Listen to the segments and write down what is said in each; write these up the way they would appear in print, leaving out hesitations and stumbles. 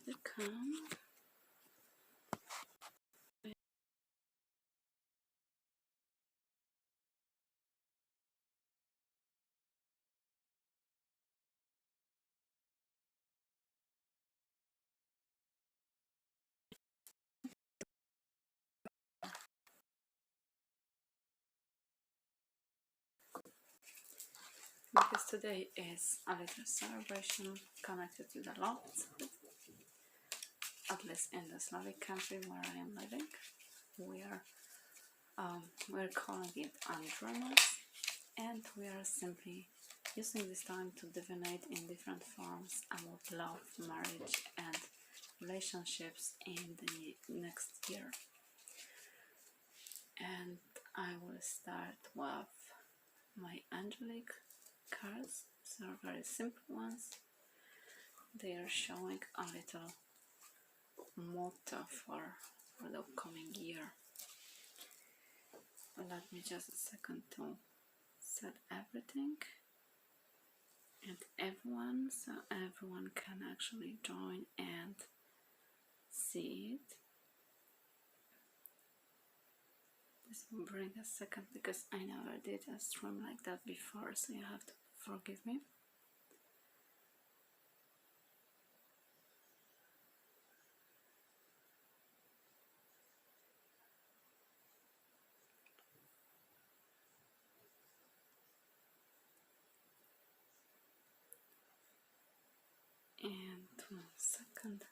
they come. Because today is a little celebration connected to the loft, at least in the Slavic country where I am living. We're calling it Andremas, and we are simply using this time to divinate in different forms about love, marriage, and relationships in the next year. And I will start with my angelic cards. These are very simple ones. They are showing a little motto for the upcoming year. Let me just a second to set everything and everyone, so everyone can actually join and see it. This will bring a second because I never did a stream like that before, so you have to forgive me. And 1 second.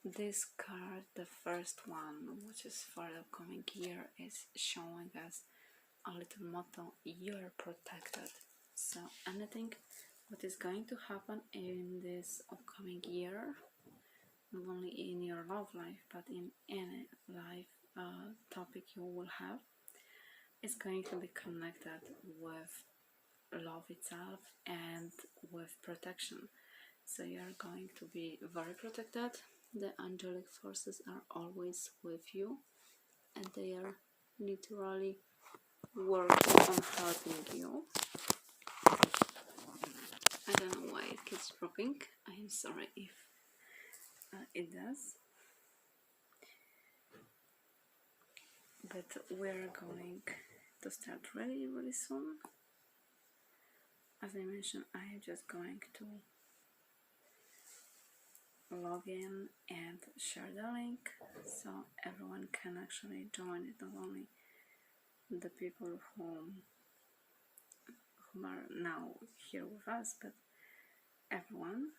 This card, the first one, which is for the upcoming year, is showing us a little motto: you're protected. So anything what is going to happen in this upcoming year, not only in your love life but in any life topic you will have, is going to be connected with love itself and with protection. So you're going to be very protected. The angelic forces are always with you, and they are literally working on helping you. I don't know why it keeps dropping. I am sorry if it does. But we're going to start really soon. As I mentioned, I am just going to log in and share the link so everyone can actually join it, not only the people who are now here with us, but everyone.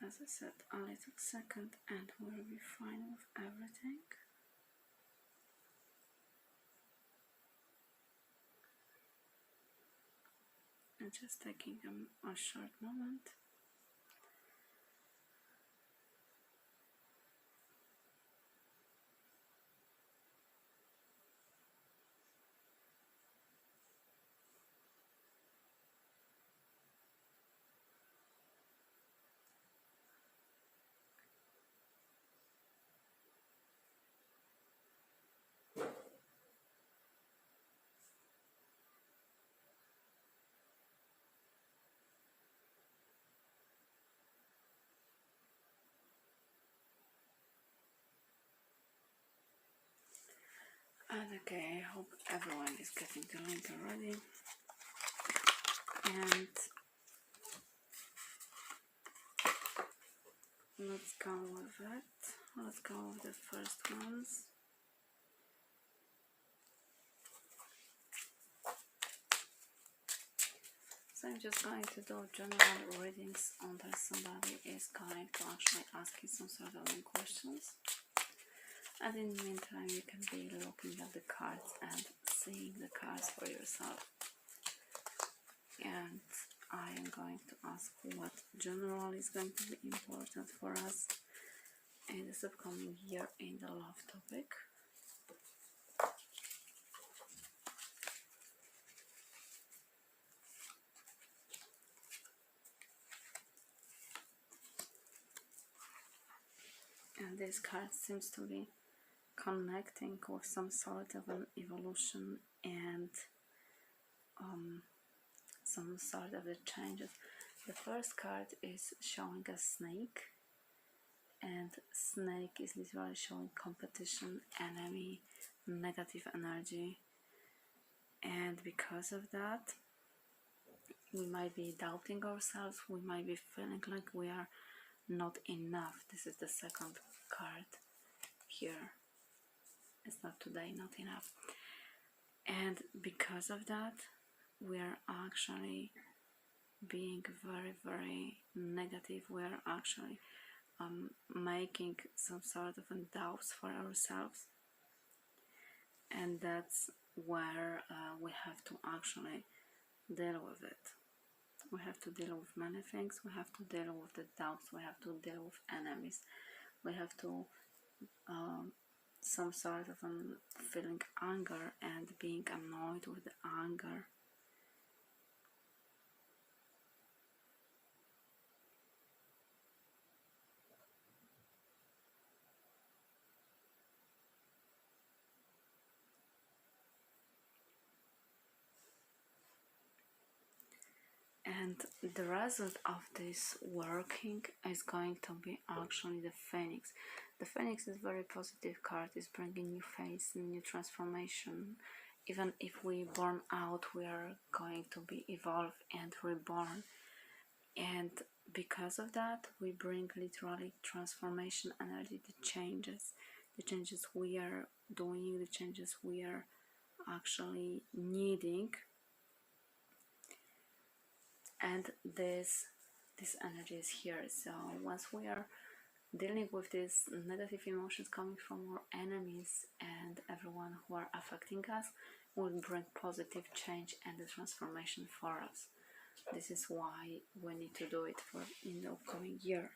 As I said, a little second and we'll be fine with everything. And just taking a short moment. And okay, I hope everyone is getting the link already. And let's go with it. Let's go with the first ones. So I'm just going to do general readings until somebody is going to actually ask you some sort of questions. And in the meantime, you can be looking at the cards and seeing the cards for yourself. And I am going to ask what general is going to be important for us in this upcoming year in the love topic. And this card seems to be connecting with some sort of an evolution and some sort of the changes. The first card is showing a snake, and snake is literally showing competition, enemy, negative energy, and because of that we might be doubting ourselves, we might be feeling like we are not enough. This is the second card here. It's not today, not enough. And because of that we are actually being very, very negative. We are actually making some sort of doubts for ourselves, and that's where we have to actually deal with it. We have to deal with many things. We have to deal with the doubts, we have to deal with enemies, we have to some sort of feeling anger and being annoyed with the anger. And the result of this working is going to be actually the Phoenix. The Phoenix is a very positive card. It's bringing new face, new transformation. Even if we burn out, we are going to be evolved and reborn. And because of that, we bring literally transformation energy, the changes we are doing, the changes we are actually needing. And this energy is here. So once we are dealing with these negative emotions coming from our enemies and everyone who are affecting us, will bring positive change and the transformation for us. This is why we need to do it for in the upcoming year.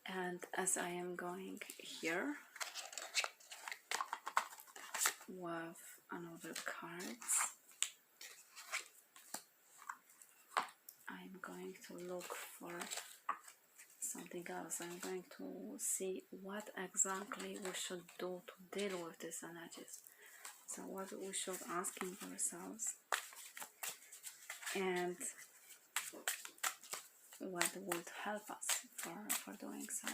And as I am going here with another cards, I'm going to look for something else. I'm going to see what exactly we should do to deal with these energies. So what we should asking ourselves and what would help us for doing so.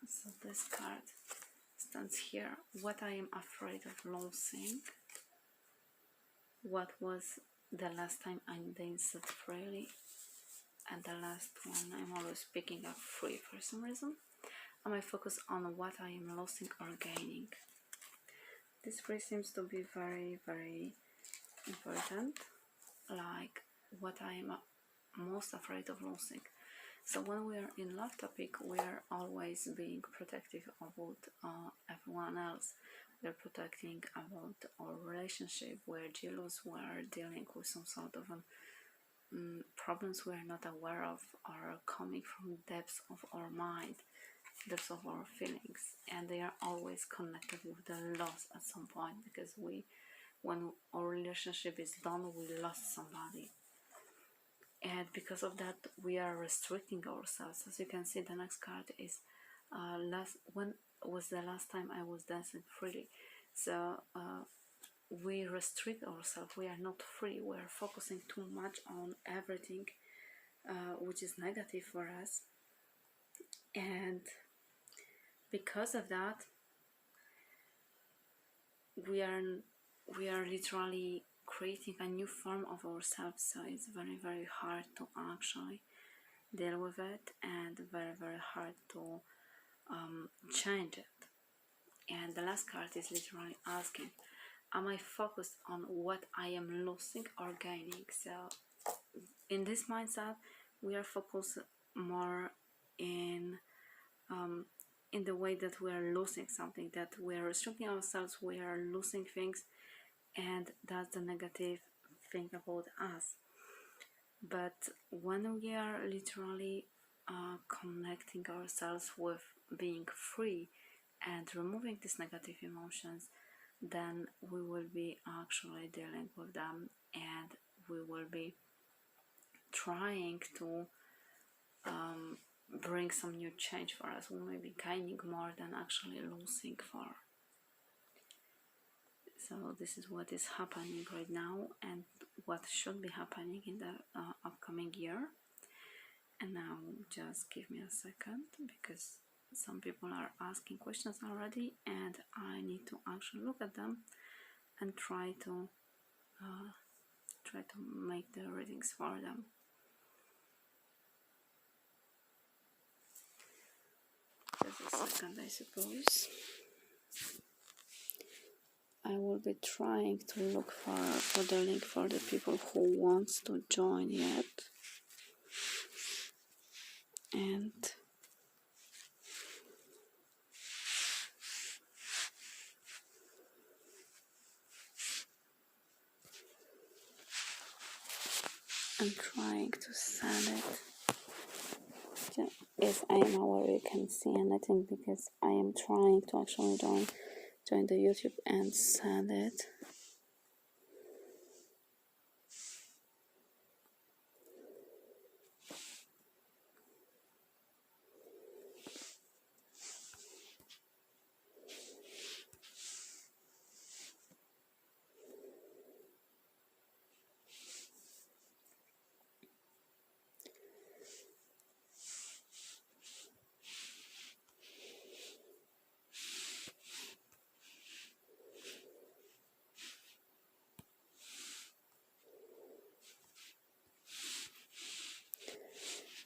So this card stands here. What I am afraid of losing. What was the last time I danced freely? And the last one, I'm always picking up free for some reason. Am I focused on what I am losing or gaining? This free seems to be very, very important. Like what I am most afraid of losing. So when we are in love topic, we are always being protective about everyone else. We are protecting about our relationship. We're jealous. We are dealing with some sort of problems we are not aware of, are coming from depths of our mind, depths of our feelings, and they are always connected with the loss at some point, because when our relationship is done, we lost somebody. And because of that, we are restricting ourselves. As you can see, the next card is when was the last time I was dancing freely. So we restrict ourselves. We are not free. We are focusing too much on everything which is negative for us, and because of that, we are literally creating a new form of ourselves. So it's very, very hard to actually deal with it, and very, very hard to change it. And the last card is literally asking, am I focused on what I am losing or gaining? So in this mindset, we are focused more in the way that we are losing something, that we are restricting ourselves, we are losing things, and that's the negative thing about us. But when we are literally connecting ourselves with being free and removing these negative emotions, then we will be actually dealing with them, and we will be trying to bring some new change for us. We may be gaining more than actually losing for. So this is what is happening right now and what should be happening in the upcoming year. And now just give me a second, because some people are asking questions already and I need to actually look at them and try to make the readings for them. Just a second, I suppose. I will be trying to look for the link for the people who wants to join yet. And I'm trying to send it. If I am aware you can see anything, because I am trying to actually join the YouTube and send it.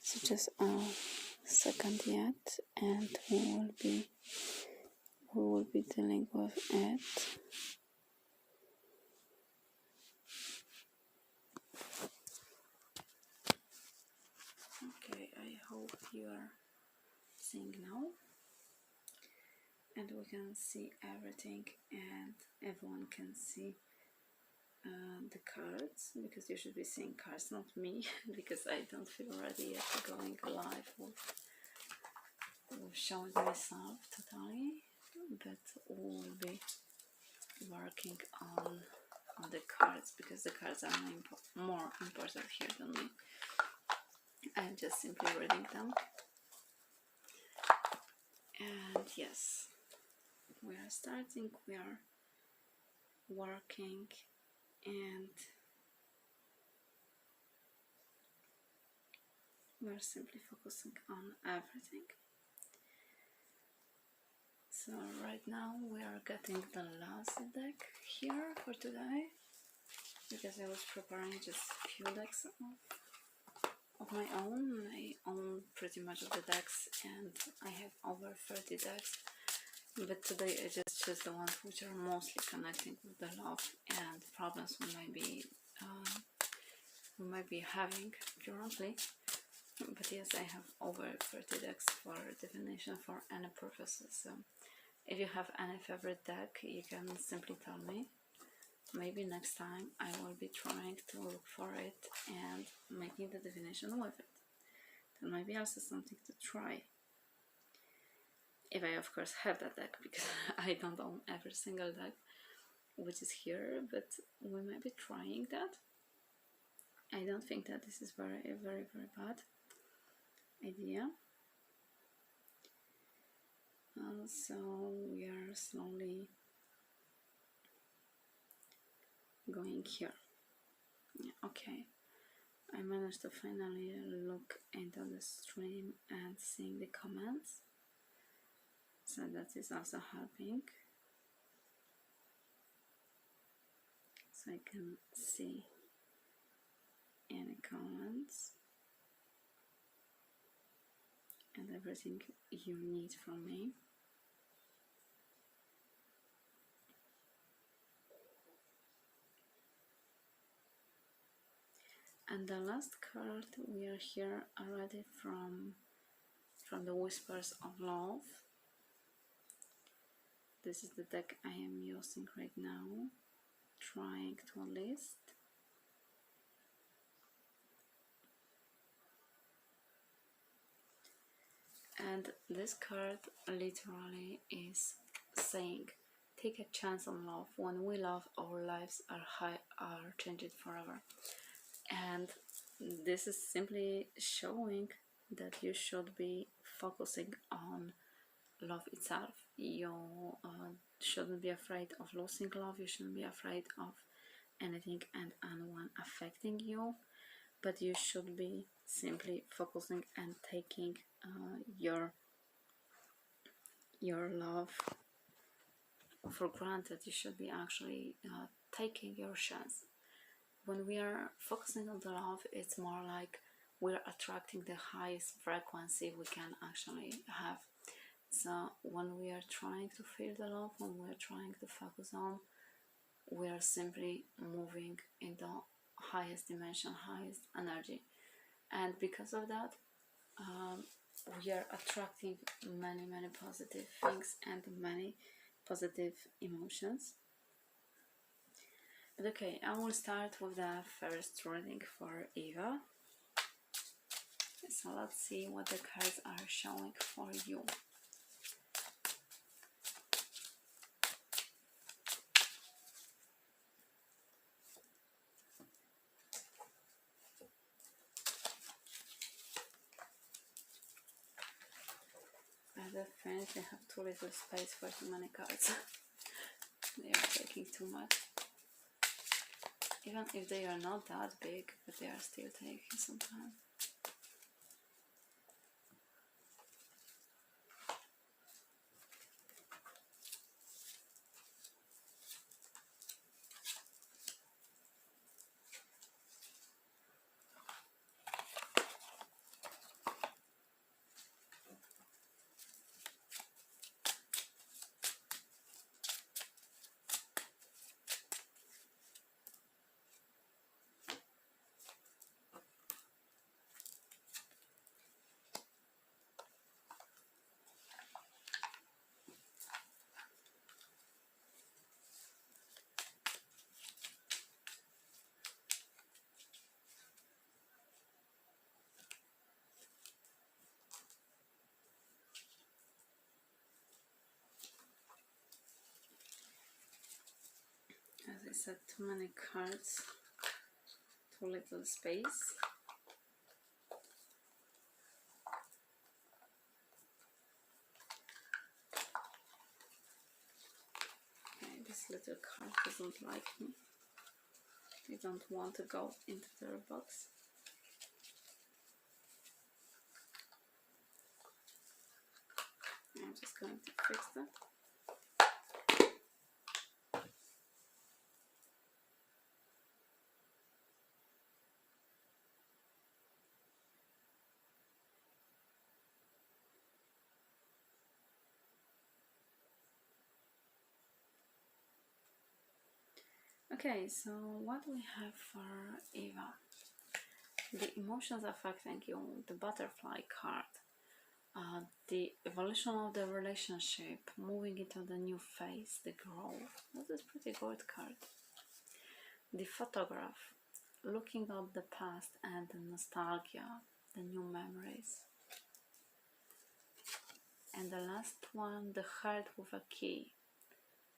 So just a second yet, and we will be dealing with it. Okay, I hope you are seeing now, and we can see everything, and everyone can see the cards, because you should be seeing cards, not me, because I don't feel ready yet to going live with showing myself totally, but we'll be working on the cards, because the cards are more important here than me. I'm just simply reading them. And yes, we are starting, we are working, and we're simply focusing on everything. So right now we are getting the last deck here for today, because I was preparing just a few decks of my own. I own pretty much of the decks, and I have over 30 decks, but today I just choose the ones which are mostly connecting with the love and problems we might be having currently. But yes, I have over 30 decks for divination for any purposes. So if you have any favorite deck, you can simply tell me. Maybe next time I will be trying to look for it and making the divination with it. That might be also something to try. If I of course have that deck, because I don't own every single deck which is here, but we might be trying that. I don't think that this is very bad idea. So we are slowly going here. Yeah, okay, I managed to finally look into the stream and seeing the comments, so that is also helping, so I can see any comments and everything you need from me. And the last card, we are here already from the Whispers of Love. This is the deck I am using right now, trying to list. And this card literally is saying, take a chance on love. When we love, our lives are changed forever. And this is simply showing that you should be focusing on love itself. You shouldn't be afraid of losing love. You shouldn't be afraid of anything and anyone affecting you, but you should be simply focusing and taking your love for granted. You should be actually taking your chance. When we are focusing on the love, it's more like we're attracting the highest frequency we can actually have. So when we are trying to feel the love, when we are trying to focus on, we are simply moving in the highest dimension, highest energy. And because of that, we are attracting many positive things and many positive emotions. But okay, I will start with the first reading for Eva. So let's see what the cards are showing for you. I definitely have too little space for too many cards. They are taking too much. Even if they are not that big, but they are still taking some time. As I said, too many cards, too little space. Okay, this little card doesn't like me. They don't want to go into their box. I'm just going to fix that. Okay, so what we have for Eva? The emotions affecting you, the butterfly card, the evolution of the relationship, moving into the new phase, the growth. That is pretty good card. The photograph, looking at the past and the nostalgia, the new memories. And the last one, the heart with a key,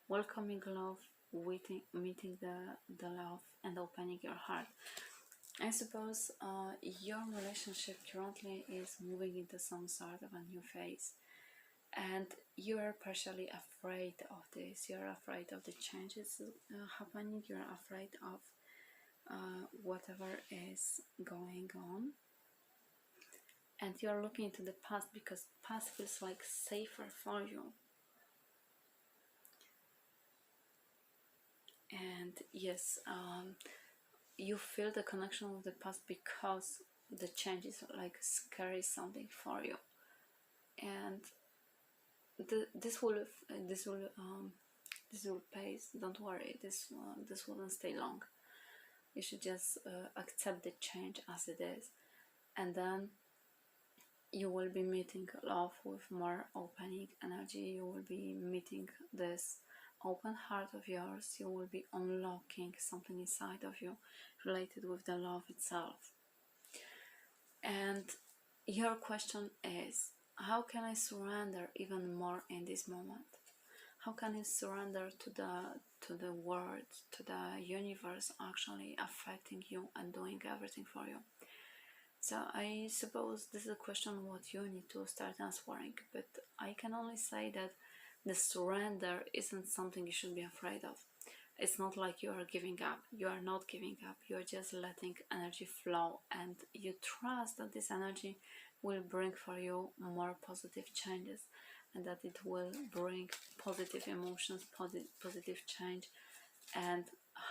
welcoming love, meeting the love and opening your heart. I suppose your relationship currently is moving into some sort of a new phase, and you are partially afraid of this. You're afraid of the changes happening. You're afraid of whatever is going on, and you're looking into the past because past feels like safer for you. And yes, you feel the connection with the past because the change is like scary something for you, and this will pace. Don't worry, this wouldn't stay long. You should just accept the change as it is, and then you will be meeting love with more opening energy. You will be meeting this open heart of yours. You will be unlocking something inside of you related with the love itself. And your question is, how can I surrender even more in this moment? How can you surrender to the world, to the universe actually affecting you and doing everything for you? So I suppose this is a question what you need to start answering, but I can only say that the surrender isn't something you should be afraid of. It's not like you are giving up. You are not giving up. You are just letting energy flow, and you trust that this energy will bring for you more positive changes, and that it will bring positive emotions, positive change, and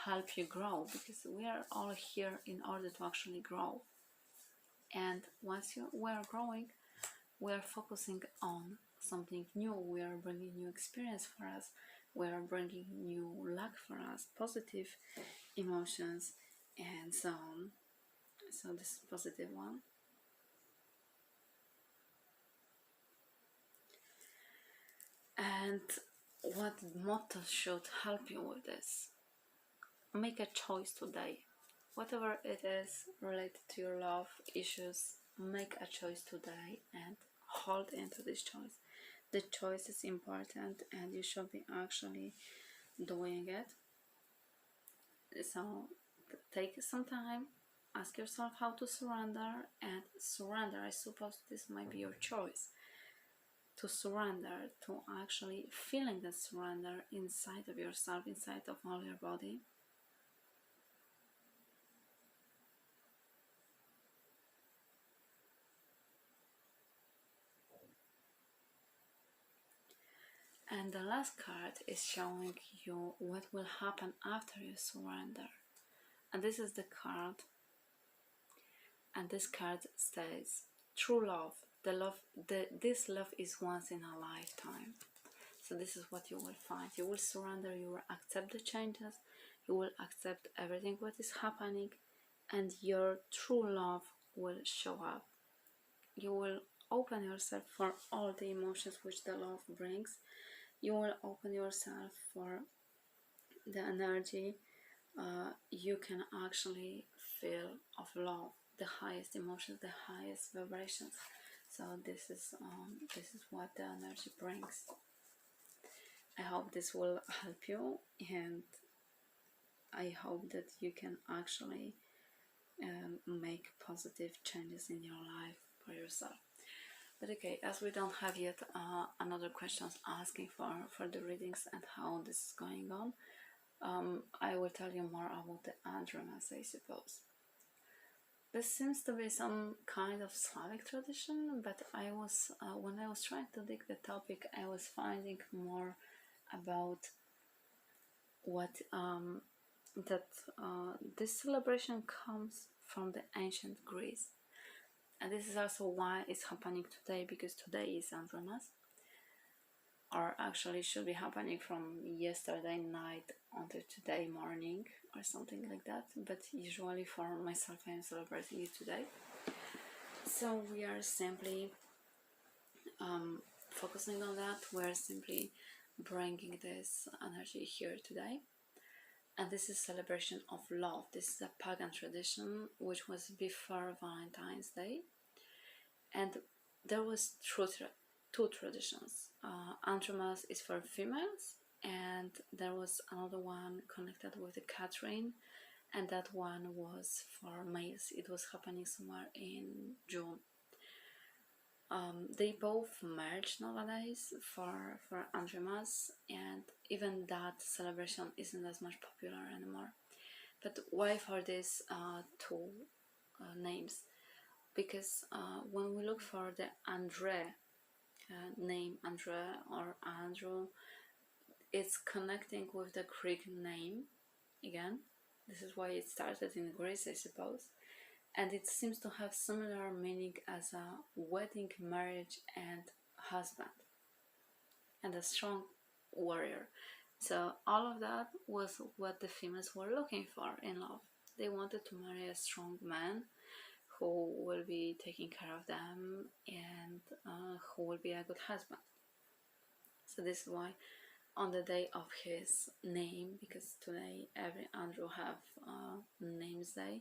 help you grow, because we are all here in order to actually grow. And once we are growing, we are focusing on something new. We are bringing new experience for us. We are bringing new luck for us, positive emotions, and so on. So this is positive one. And what motto should help you with this? Make a choice today. Whatever it is related to your love issues, make a choice today and hold into this choice. The choice is important and you should be actually doing it. So take some time, ask yourself how to surrender, and surrender. I suppose this might be your choice. To surrender, to actually feeling that surrender inside of yourself, inside of all your body. And the last card is showing you what will happen after you surrender. And this is the card. And this card says, true love. This love is once in a lifetime. So this is what you will find. You will surrender, you will accept the changes, you will accept everything what is happening, and your true love will show up. You will open yourself for all the emotions which the love brings. You will open yourself for the energy you can actually feel of love, the highest emotions, the highest vibrations. So this is what the energy brings. I hope this will help you, and I hope that you can actually make positive changes in your life for yourself. But okay, as we don't have yet another questions asking for the readings and how this is going on, I will tell you more about the Andremas, I suppose. This seems to be some kind of Slavic tradition, but I was when I was trying to dig the topic, I was finding more about what that this celebration comes from the ancient Greece, and this is also why it's happening today, because today is Andremas, or actually should be happening from yesterday night until today morning or something like that, but usually for myself I am celebrating it today. So we are simply focusing on that. We're simply bringing this energy here today, and this is celebration of love. This is a pagan tradition which was before Valentine's Day, and there was two traditions. Andromas is for females, and there was another one connected with the Catherine, and that one was for males. It was happening somewhere in June. They both merge nowadays for Andremas, and even that celebration isn't as much popular anymore. But why for these two names? Because when we look for the name Andre or Andrew, it's connecting with the Greek name again. This is why it started in Greece, I suppose. And it seems to have similar meaning as a wedding, marriage, and husband, and a strong warrior. So all of that was what the females were looking for in love. They wanted to marry a strong man who will be taking care of them, and who will be a good husband. So this is why on the day of his name, because today every Andrew have names day,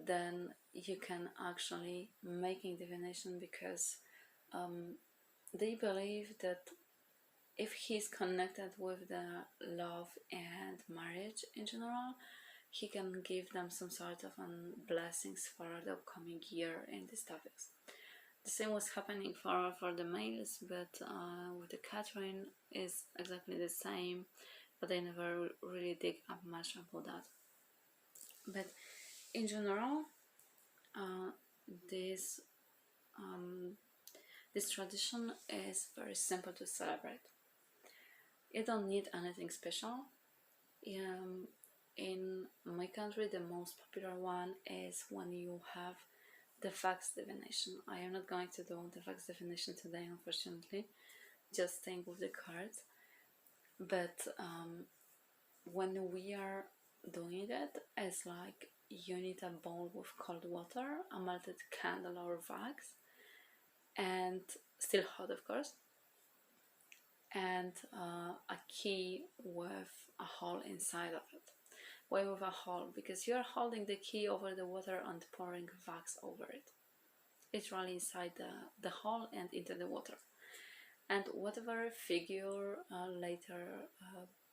then you can actually making divination, because they believe that if he's connected with the love and marriage in general, he can give them some sort of blessings for the upcoming year in these topics. The same was happening for the males, but with the Catherine is exactly the same, but I never really dig up much about that. But in general, this this tradition is very simple to celebrate. You don't need anything special. In my country, the most popular one is when you have the fax divination. I am not going to do the fax divination today, unfortunately, just staying with the cards. But when we are doing it, it's like you need a bowl with cold water, a melted candle or wax, and still hot, of course, and a key with a hole inside of it. Why with a hole? Because you're holding the key over the water and pouring wax over it. It's really inside the hole and into the water. And whatever figure later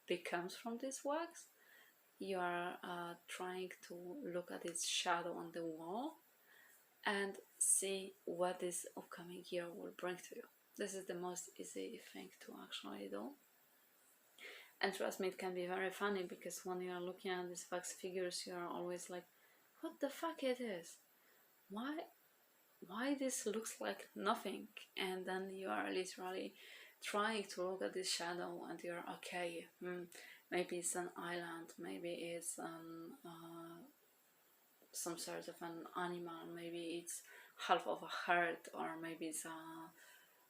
becomes from this wax, you are trying to look at its shadow on the wall and see what this upcoming year will bring to you. This is the most easy thing to actually do. And trust me, it can be very funny, because when you are looking at these wax figures, you are always like, what the fuck it is? Why this looks like nothing? And then you are literally trying to look at this shadow and you're okay, maybe it's an island, maybe it's some sort of an animal, maybe it's half of a heart, or maybe it's a,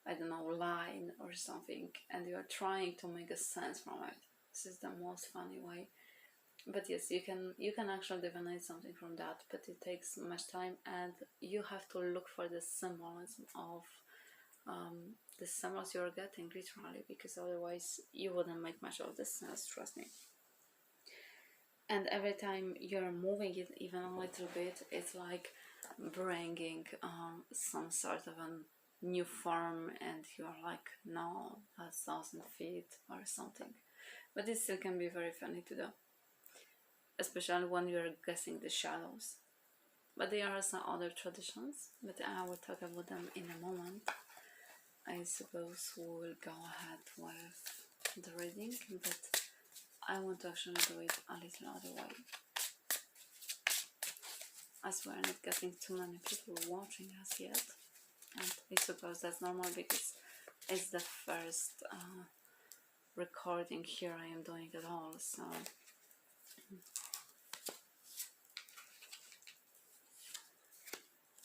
I don't know, line or something, and you're trying to make a sense from it. This is the most funny way. But yes, you can actually divinate something from that, but it takes much time, and you have to look for the symbolism of the symbols you're getting, literally, because otherwise you wouldn't make much of the sense, trust me. And every time you're moving it even a little bit, it's like bringing some sort of a new form, and you're like, no, that's 1,000 feet or something. But it still can be very funny to do, especially when you're guessing the shadows. But there are some other traditions, but I will talk about them in a moment. I suppose we will go ahead with the reading, but I want to actually do it a little other way, as we're not getting too many people watching us yet. And I suppose that's normal, because it's the first recording here I am doing at all, so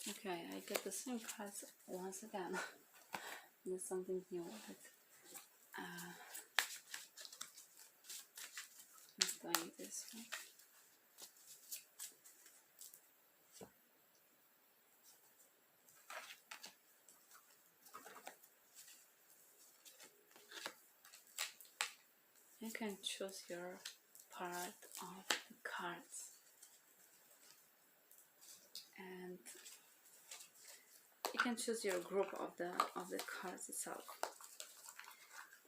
okay, I get the same cards once again. There's something new, but let's do it this way. You can choose your part of the cards, and you can choose your group of the cards itself.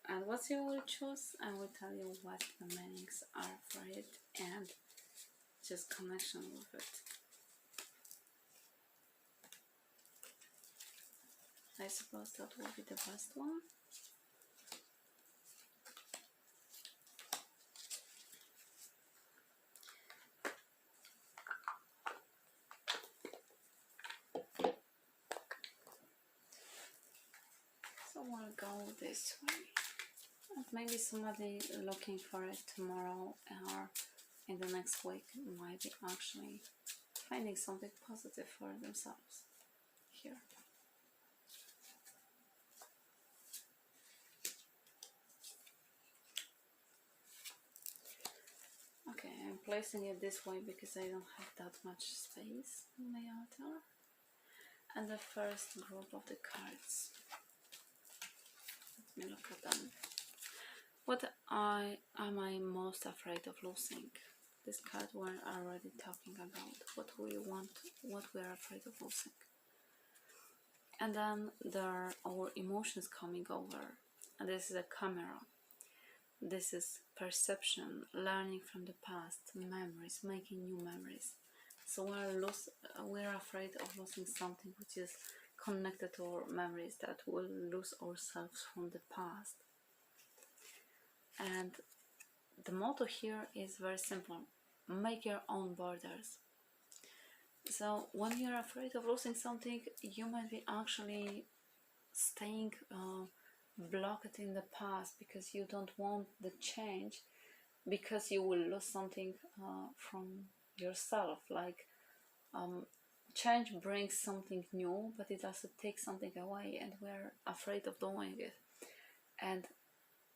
And what you will choose, I will tell you what the meanings are for it and just connection with it. I suppose that will be the best one. So we'll go this way. And maybe somebody looking for it tomorrow or in the next week might be actually finding something positive for themselves here. Okay, I'm placing it this way because I don't have that much space in my altar. And the first group of the cards. Let me look at them. What am I most afraid of losing? This card we're already talking about what we want, what we are afraid of losing. And then there are our emotions coming over. and this is a camera. This is perception, learning from the past, memories, making new memories. So we're afraid of losing something which is connected to our memories, that we'll lose ourselves from the past. And the motto here is very simple: make your own borders. So when you're afraid of losing something, you might be actually staying blocked in the past because you don't want the change, because you will lose something from yourself. Like change brings something new, but it also takes something away, and we're afraid of doing it. And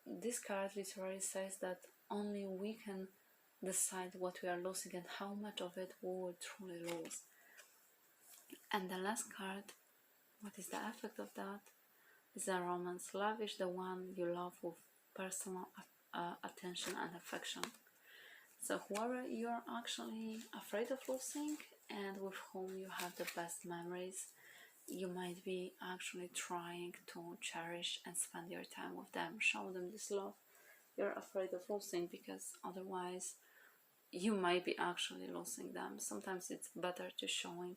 this card literally says that only we can decide what we are losing and how much of it we will truly lose. And the last card, what is the effect of that? Is a romance. Lavish the one you love with personal attention and affection. So whoever you're actually afraid of losing and with whom you have the best memories, you might be actually trying to cherish and spend your time with them. Show them this love you're afraid of losing, because otherwise you might be actually losing them. Sometimes it's better to showing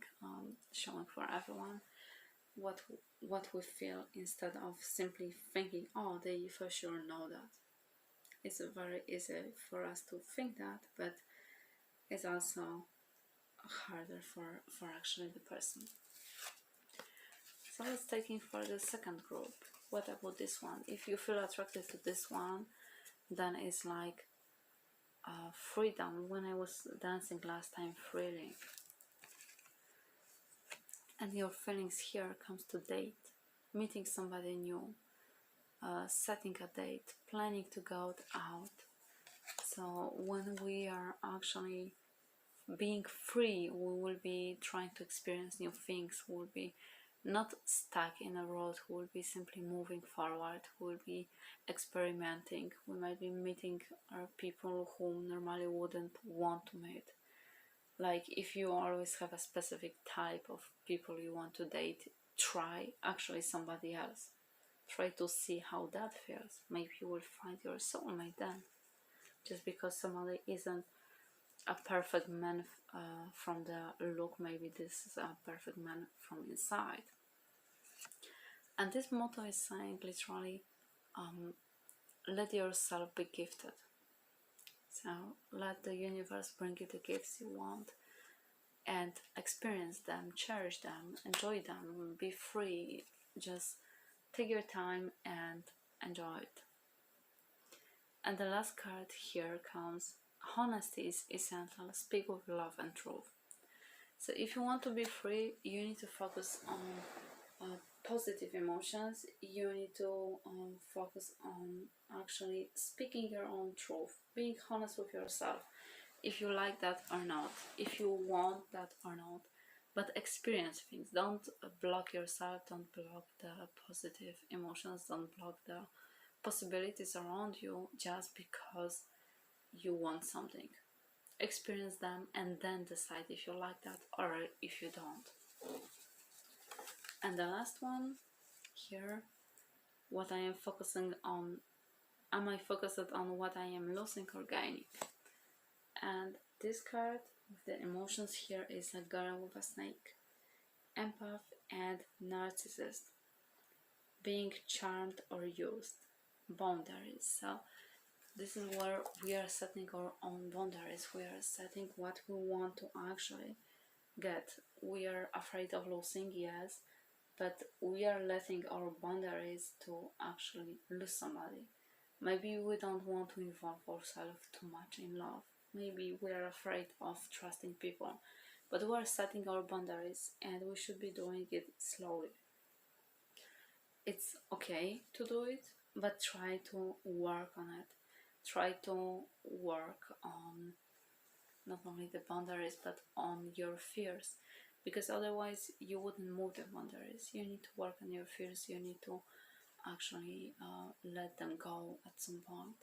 for everyone what we feel, instead of simply thinking, oh, they for sure know that. It's very easy for us to think that, but it's also harder for actually the person. So let's take in for the second group. What about this one? If you feel attracted to this one, then it's like freedom. When I was dancing last time, freely. And your feelings here comes to date, meeting somebody new, setting a date, planning to go out. So when we are actually being free, we will be trying to experience new things. We will be not stuck in a road. We will be simply moving forward. We will be experimenting. We might be meeting people who normally wouldn't want to meet. Like if you always have a specific type of people you want to date, try actually somebody else. Try to see how that feels. Maybe you will find your soulmate then. Just because somebody isn't a perfect man from the look, maybe this is a perfect man from inside. And this motto is saying literally, let yourself be gifted. So let the universe bring you the gifts you want, and experience them, cherish them, enjoy them, be free. Just take your time and enjoy it. And the last card here comes: honesty is essential. Speak with love and truth. So if you want to be free, you need to focus on positive emotions. You need to focus on actually speaking your own truth, being honest with yourself, if you like that or not, if you want that or not. But experience things. Don't block yourself, don't block the positive emotions, don't block the possibilities around you just because you want something. Experience them and then decide if you like that or if you don't. And the last one here, what I am focusing on: am I focused on what I am losing or gaining? And this card with the emotions here is a girl with a snake, empath and narcissist, being charmed or used, boundaries. So this is where we are setting our own boundaries. We are setting what we want to actually get. We are afraid of losing, yes, but we are letting our boundaries to actually lose somebody. Maybe we don't want to involve ourselves too much in love. Maybe we are afraid of trusting people, but we are setting our boundaries, and we should be doing it slowly. It's okay to do it, but try to work on it. Try to work on not only the boundaries, but on your fears, because otherwise you wouldn't move the boundaries. You need to work on your fears. You need to actually let them go at some point.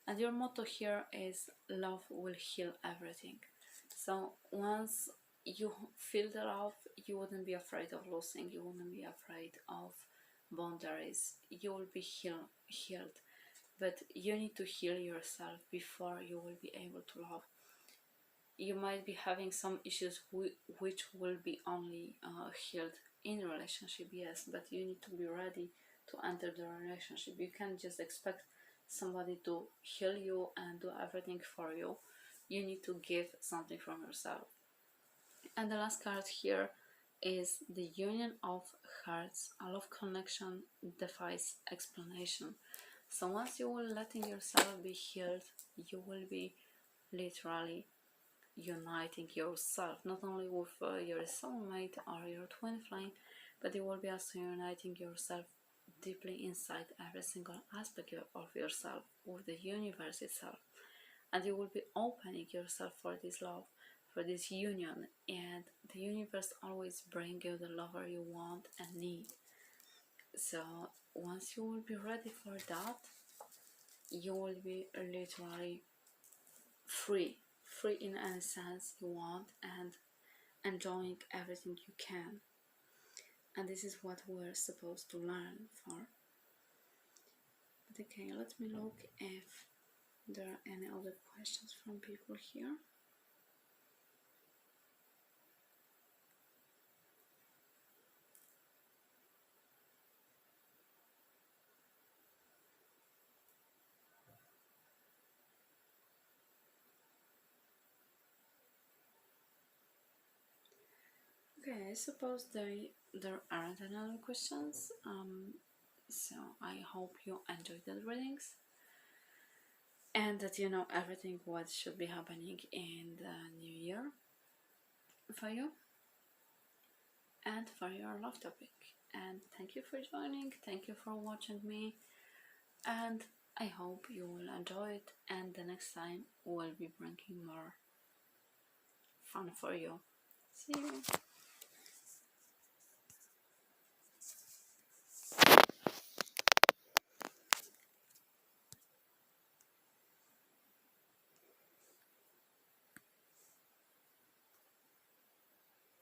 And your motto here is: love will heal everything. So once you feel the love, you wouldn't be afraid of losing. You wouldn't be afraid of boundaries, you will be healed. But you need to heal yourself before you will be able to love. You might be having some issues which will be only healed in a relationship, yes, but you need to be ready to enter the relationship. You can't just expect somebody to heal you and do everything for you. You need to give something from yourself. And the last card here is the Union of Hearts. A love connection defies explanation. So once you will letting yourself be healed, you will be literally uniting yourself, not only with your soulmate or your twin flame, but you will be also uniting yourself deeply inside every single aspect of yourself with the universe itself. And you will be opening yourself for this love, for this union, and the universe always bring you the lover you want and need. So once you will be ready for that, you will be literally free in any sense you want, and enjoying everything you can. And this is what we're supposed to learn for. But okay, let me look if there are any other questions from people here. Okay, I suppose there aren't any other questions. So I hope you enjoyed the readings and that you know everything what should be happening in the new year for you and for your love topic. And thank you for joining, thank you for watching me, and I hope you will enjoy it, and the next time we'll be bringing more fun for you. See you.